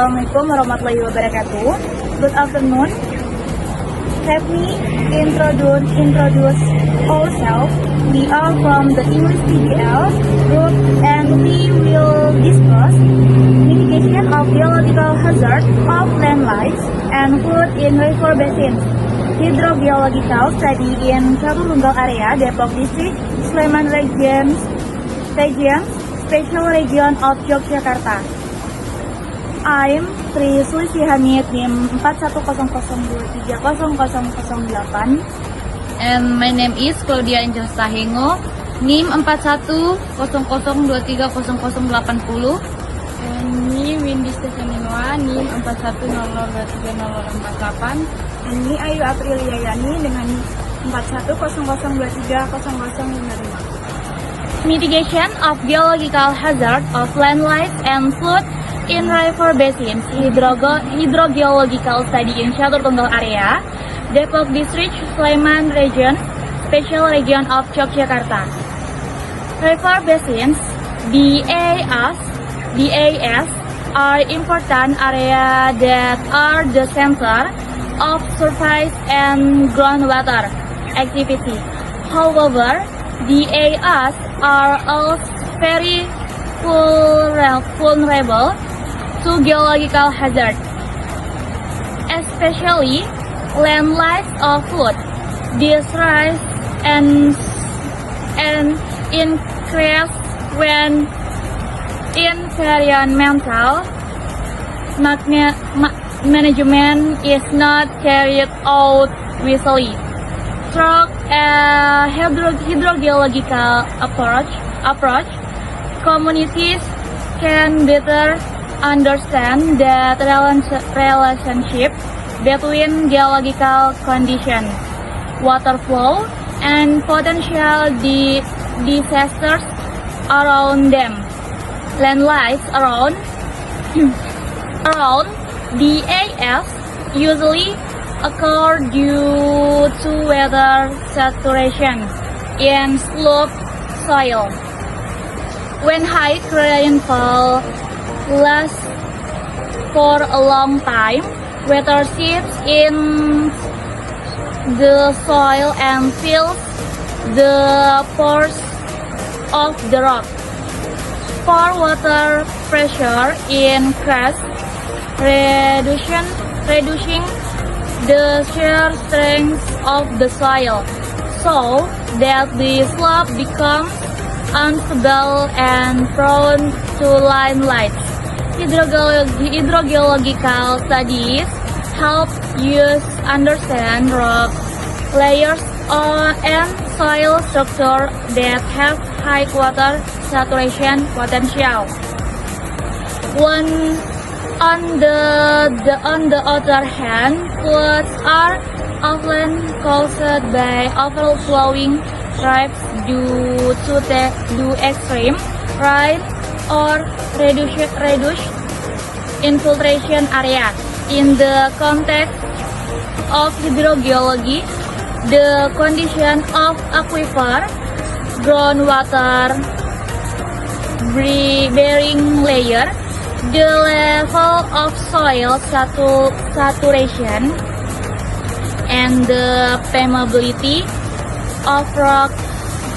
Assalamualaikum warahmatullahi wabarakatuh. Good afternoon. Let me introduce ourselves. We are from the English PBL group and we will discuss mitigation of biological hazard of land life and flood in river basins. Hydrogeological study in Satu Tunggal area, Depok District, Sleman Region, Special Region of Yogyakarta. I'm Tri Sulisih Hamid, NIM 4100230008. And my name is Claudia Angel Sahengo, NIM 4100230080. And me Windy Stefaninoa, NIM 4100230048. Dan ini Ayu Aprilia Yani dengan 4100230055. Mitigation of biological hazard of land life and flood in river basins. Hydrogeological study in Satu Tunggal area, Depok District, Sleman Region, Special Region of Yogyakarta. River basins, DAS, are important area that are the center of surface and groundwater activity. However, DAS are also very vulnerable to geological hazard, especially landslides or flood. This rise and increase when environmental management is not carried out wisely. Through a hydrogeological approach, communities can better understand the relationship between geological conditions, water flow, and potential disasters around them. Landslides around DAS usually occur due to weather saturation in slope soil. When high rainfall lasts for a long time, water seeps in the soil and fills the pores of the rock. For water pressure increase, reducing the shear strength of the soil, so that the slope becomes unstable and prone to landslides. Hydrogeological studies help us understand rock layers and soil structure that have high water saturation potential. On the other hand, floods are often caused by overflowing rivers due to extreme rain or reduced infiltration area. In the context of hydrogeology, the condition of aquifer, groundwater bearing layer, the level of soil saturation, and the permeability of rock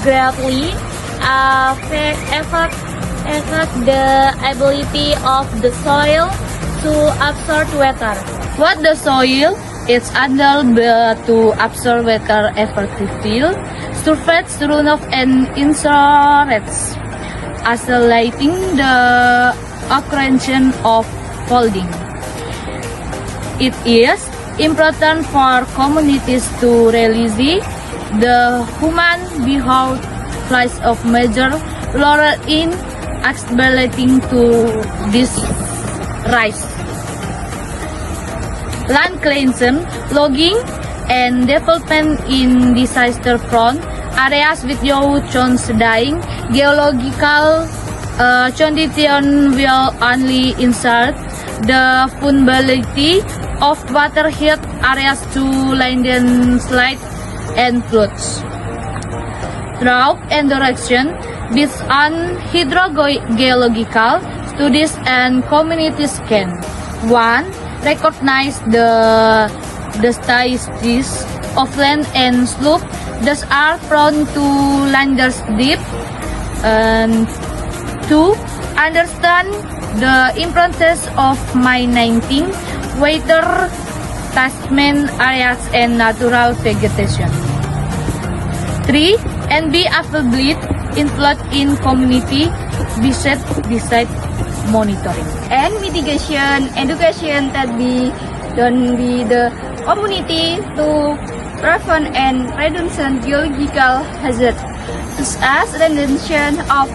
greatly affect the ability of the soil to absorb water. What the soil is unable to absorb water effectively, surface runoff and insurance, accelerating the occurrence of flooding. It is important for communities to realize the human behavior plays a major role in accelerating to this rise. Land cleansing, logging, and development in disaster-prone areas without considering geological condition will only insert the vulnerability of water-hit areas to landslides and floods. Drought and direction based on hydrogeological studies and community scan. 1. Recognize the statistics of land and slope that are prone to landslip. And 2. Understand the importance of mining, water catchment areas, and natural vegetation. 3. And be available involved in community beside monitoring. And mitigation education that be done by the community to prevent and reduce geological hazards, such as reduction of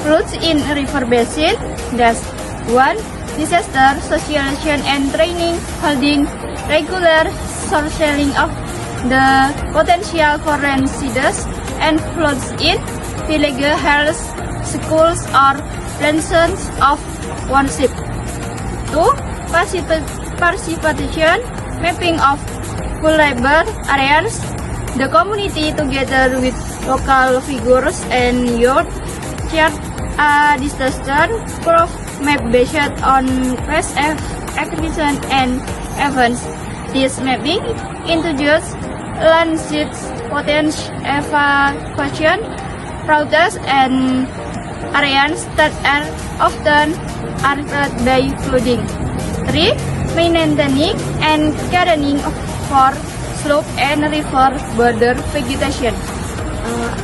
floods in river basin. That's 1. Disaster socialization and training, holding regular sourcing of the potential for rains and floods in village health, schools, or places of worship. 2. Participation, mapping of vulnerable areas. The community, together with local figures and youth, shared a disaster-proof map based on past acquisition and events. This mapping introduced landslip potential evacuation routes and areas that are often affected by flooding. 3. Maintaining and caring for slope and river border vegetation.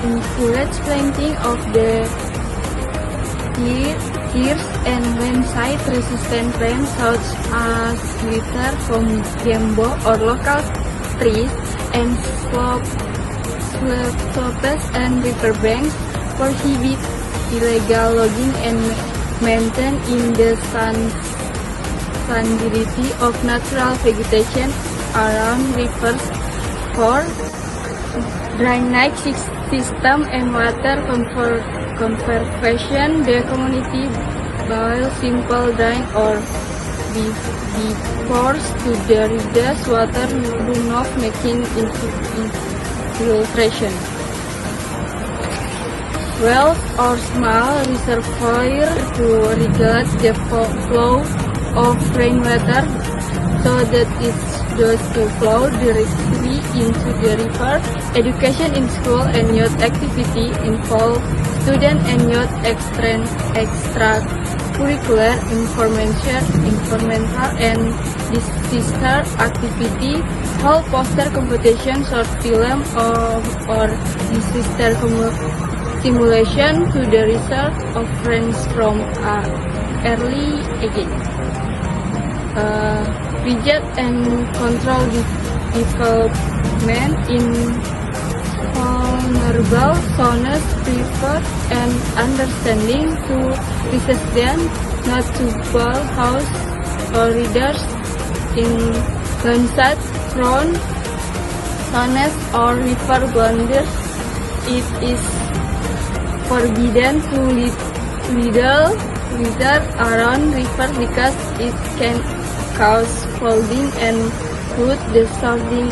Encourage planting of the ears and landside resistant plants such as litter from bamboo or local trees, and slopes and riverbanks. Prohibit illegal logging and maintain in the sanity of natural vegetation around rivers for drainage system and water conservation. The community build simple drain or be forced to reduce water runoff, making infiltration. Wells or small reservoir to regulate the flow of rainwater so that it does to flow directly into the river. Education in school and youth activity involve student and youth extracurricular environmental and disaster activity, hold poster competition, short film or disaster simulation to the result of friends from early age. Reject and control development in vulnerable zones, prefer and understanding to residents not to build house or readers in landslide-prone zones or river boundaries. It is forbidden to litter around rivers because it can cause flooding and flood the surrounding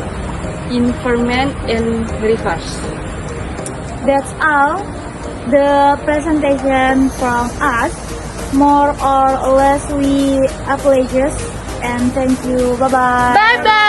environment and rivers. That's all the presentation from us. More or less we apologize and thank you. Bye bye. Bye bye.